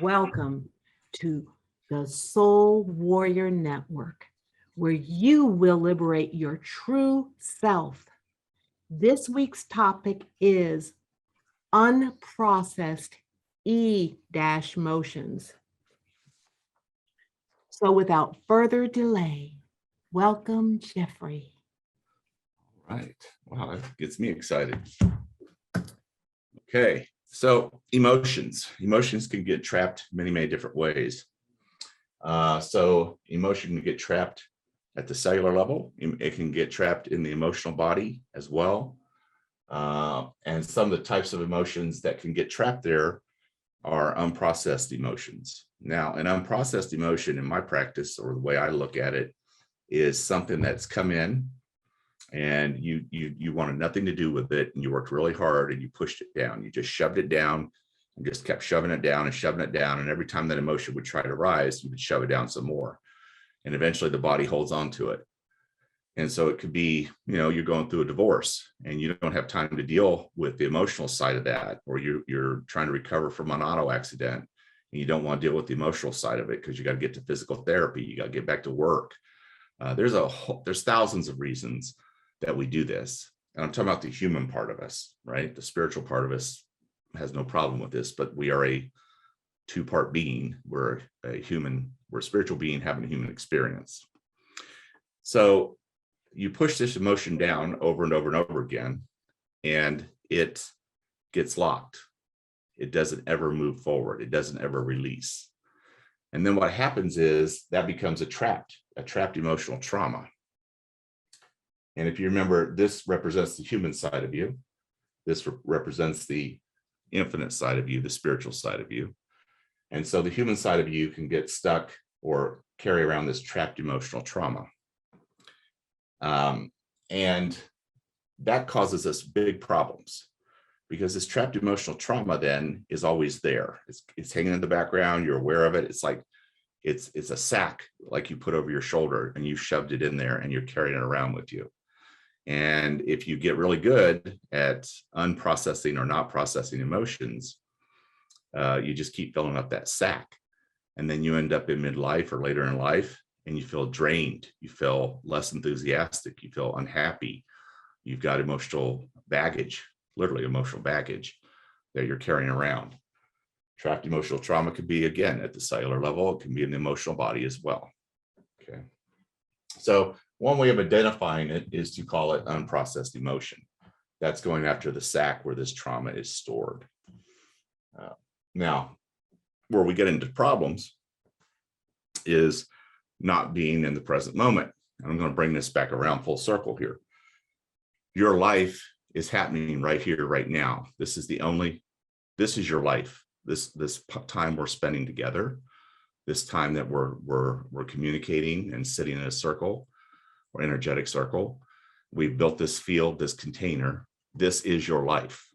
welcome to the Soul Warrior Network, where you will liberate your true self. This week's topic is unprocessed E-motions. So without further delay, welcome, Jeffrey. All right. Wow, that gets me excited. Okay, so emotions. Emotions can get trapped many different ways. So emotion can get trapped at the cellular level. It can get trapped in the emotional body as well. And some of the types of emotions that can get trapped there are unprocessed emotions. Now, an unprocessed emotion in my practice, or the way I look at it, is something that's come in and you wanted nothing to do with it, and you worked really hard and you pushed it down. You just shoved it down and just kept shoving it down and shoving it down. And every time that emotion would try to rise, you would shove it down some more. And eventually the body holds on to it. And so it could be, you're going through a divorce and you don't have time to deal with the emotional side of that, or you're trying to recover from an auto accident and you don't want to deal with the emotional side of it because you got to get to physical therapy, you got to get back to work. There's thousands of reasons that we do this. And I'm talking about the human part of us, right? The spiritual part of us has no problem with this, but we are a two-part being. We're a spiritual being having a human experience. So you push this emotion down over and over and over again, and it gets locked. It doesn't ever move forward. It doesn't ever release. And then what happens is that becomes a trapped emotional trauma. And if you remember, this represents the human side of you. This represents the infinite side of you, the spiritual side of you. And so the human side of you can get stuck or carry around this trapped emotional trauma. And that causes us big problems because this trapped emotional trauma then is always there. It's hanging in the background. You're aware of it. It's like, it's a sack like you put over your shoulder and you shoved it in there and you're carrying it around with you. And if you get really good at unprocessing or not processing emotions, you just keep filling up that sack. And then you end up in midlife or later in life and you feel drained. You feel less enthusiastic. You feel unhappy. You've got emotional baggage, literally emotional baggage that you're carrying around. Trapped emotional trauma could be, again, at the cellular level. It can be in the emotional body as well. Okay. So one way of identifying it is to call it unprocessed emotion. That's going after the sack where this trauma is stored. Now, where we get into problems is not being in the present moment. And I'm going to bring this back around full circle here. Your life is happening right here, right now. This is your life. This time we're spending together, this time that we're communicating and sitting in a circle or energetic circle. We've built this field, this container. This is your life.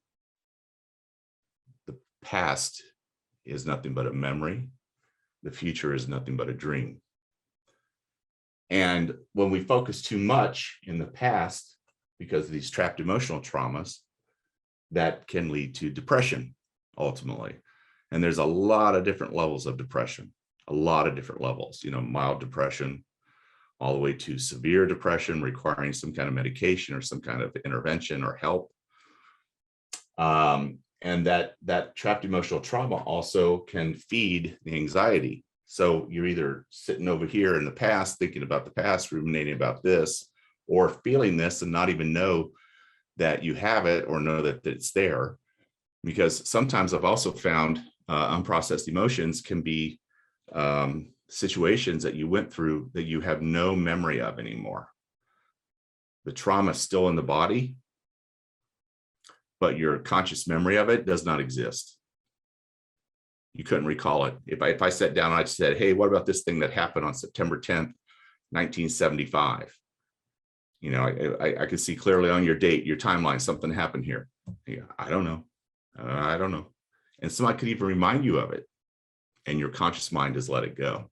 The past is nothing but a memory. The future is nothing but a dream. And when we focus too much in the past, because of these trapped emotional traumas, that can lead to depression, ultimately. And there's a lot of different levels of depression, a lot of different levels, mild depression, all the way to severe depression requiring some kind of medication or some kind of intervention or help. And that trapped emotional trauma also can feed the anxiety. So you're either sitting over here in the past, thinking about the past, ruminating about this, or feeling this and not even know that you have it or know that it's there. Because sometimes I've also found unprocessed emotions can be situations that you went through that you have no memory of anymore. The trauma is still in the body, but your conscious memory of it does not exist. You couldn't recall it. If I sat down and I said, hey, what about this thing that happened on September 10th, 1975? I could see clearly on your date, your timeline, something happened here. Yeah, I don't know. I don't know. And somebody could even remind you of it, and your conscious mind has let it go.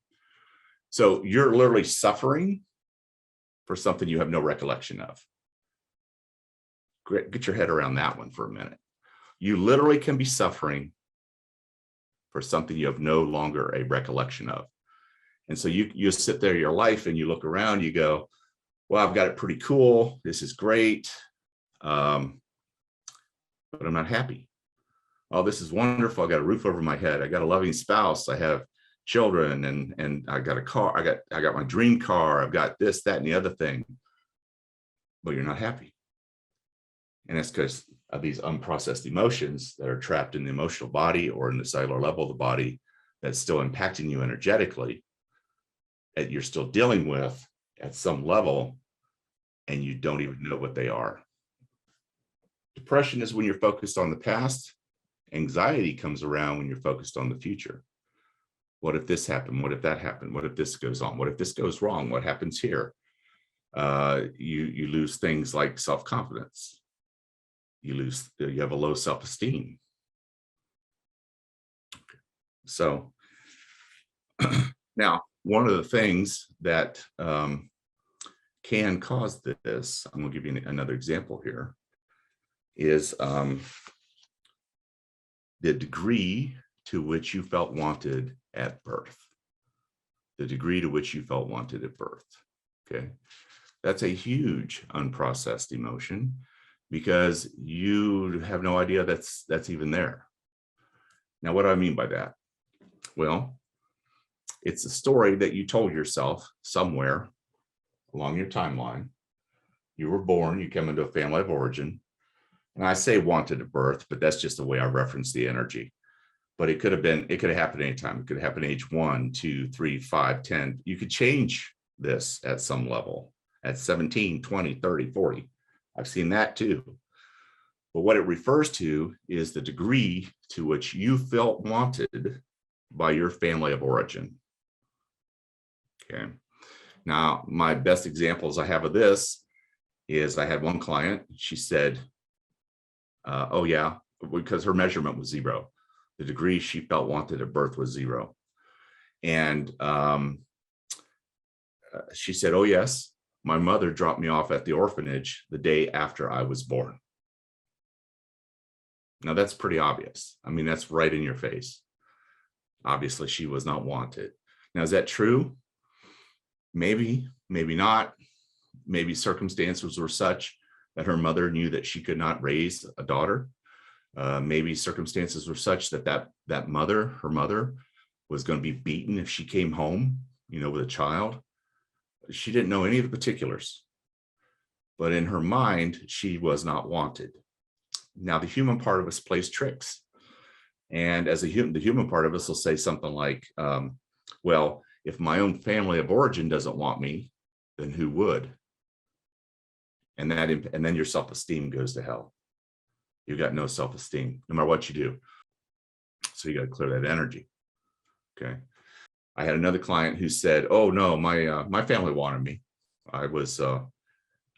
So you're literally suffering for something you have no recollection of. Get your head around that one for a minute. You literally can be suffering for something you have no longer a recollection of. And so you sit there in your life and you look around, you go, well, I've got it pretty cool. This is great. But I'm not happy. Oh, this is wonderful. I got a roof over my head. I got a loving spouse. I have children, and I got a car. I got my dream car. I've got this, that, and the other thing. But you're not happy. And that's because of these unprocessed emotions that are trapped in the emotional body or in the cellular level of the body that's still impacting you energetically, that you're still dealing with at some level, and you don't even know what they are. Depression is when you're focused on the past. Anxiety comes around when you're focused on the future. What if this happened? What if that happened? What if this goes on? What if this goes wrong? What happens here? You lose things like self-confidence. You have a low self-esteem. So now, one of the things that can cause this, I'm going to give you another example here, is the degree to which you felt wanted at birth. The degree to which you felt wanted at birth. Okay. That's a huge unprocessed emotion because you have no idea that's even there. Now, what do I mean by that? Well, it's a story that you told yourself somewhere along your timeline. You were born, you come into a family of origin. And I say wanted at birth, but that's just the way I reference the energy. But it could have happened anytime. It could happen age 1, 2, 3, 5, 10. You could change this at some level at 17, 20, 30, 40. I've seen that too. But what it refers to is the degree to which you felt wanted by your family of origin. Okay. Now, my best examples I have of this is I had one client. She said, oh yeah, because her measurement was 0. The degree she felt wanted at birth was 0. And she said, oh yes, my mother dropped me off at the orphanage the day after I was born. Now that's pretty obvious. I mean, that's right in your face. Obviously, she was not wanted. Now, is that true? Maybe, maybe not. Maybe circumstances were such that her mother knew that she could not raise a daughter. Maybe circumstances were such that her mother, was going to be beaten if she came home, with a child. She didn't know any of the particulars, but in her mind, she was not wanted. Now, the human part of us plays tricks. And as the human part of us will say something like, well, if my own family of origin doesn't want me, then who would? And then your self-esteem goes to hell. You got no self-esteem, no matter what you do. So you got to clear that energy. Okay. I had another client who said, "Oh no, my family wanted me. I was loved.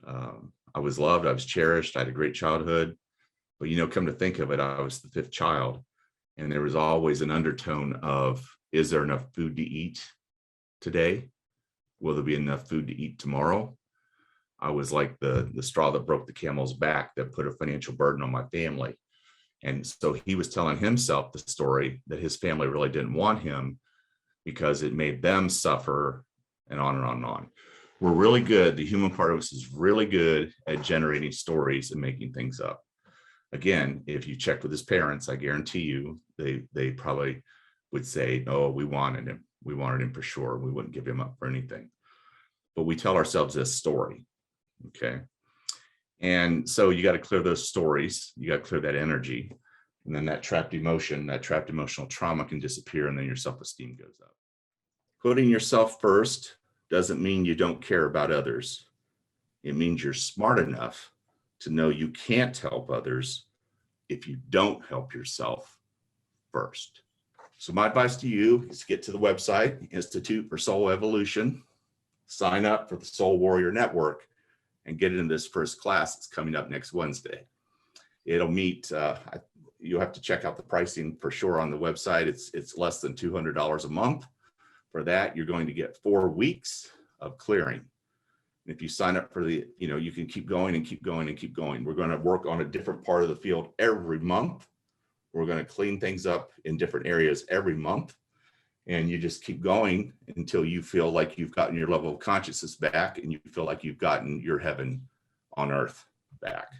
I was cherished. I had a great childhood. But come to think of it, I was the 5th child, and there was always an undertone of, is there enough food to eat today? Will there be enough food to eat tomorrow?" I was like the straw that broke the camel's back that put a financial burden on my family. And so he was telling himself the story that his family really didn't want him because it made them suffer, and on and on and on. We're really good. The human part of us is really good at generating stories and making things up. Again, if you check with his parents, I guarantee you, they probably would say, "Oh, we wanted him. We wanted him for sure. We wouldn't give him up for anything." But we tell ourselves this story. Okay. And so you got to clear those stories. You got to clear that energy. And then that trapped emotional trauma can disappear, and then your self-esteem goes up. Putting yourself first doesn't mean you don't care about others. It means you're smart enough to know you can't help others if you don't help yourself first. So my advice to you is get to the website, Institute for Soul Evolution, sign up for the Soul Warrior Network, and get into this first class that's coming up next Wednesday. It'll meet, you'll have to check out the pricing for sure on the website. It's less than $200 a month. For that, you're going to get 4 weeks of clearing. If you sign up for you can keep going and keep going and keep going. We're going to work on a different part of the field every month. We're going to clean things up in different areas every month. And you just keep going until you feel like you've gotten your level of consciousness back and you feel like you've gotten your heaven on earth back.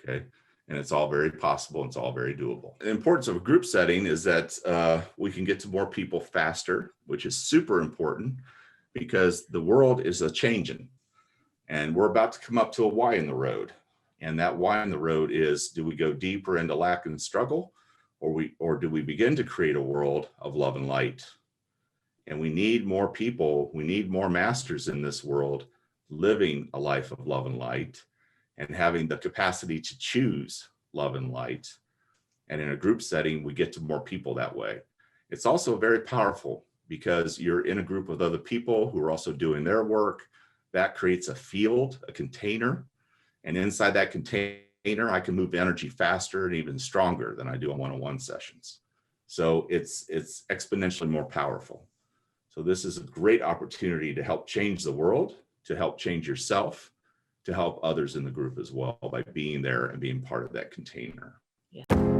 Okay. And it's all very possible. And it's all very doable. The importance of a group setting is that we can get to more people faster, which is super important because the world is a changing and we're about to come up to a Y in the road. And that Y in the road is, do we go deeper into lack and struggle, or do we begin to create a world of love and light? And we need more people, we need more masters in this world living a life of love and light and having the capacity to choose love and light. And in a group setting, we get to more people that way. It's also very powerful because you're in a group with other people who are also doing their work. That creates a field, a container. And inside that container, I can move energy faster and even stronger than I do on one-on-one sessions. So it's exponentially more powerful. So this is a great opportunity to help change the world, to help change yourself, to help others in the group as well by being there and being part of that container. Yeah.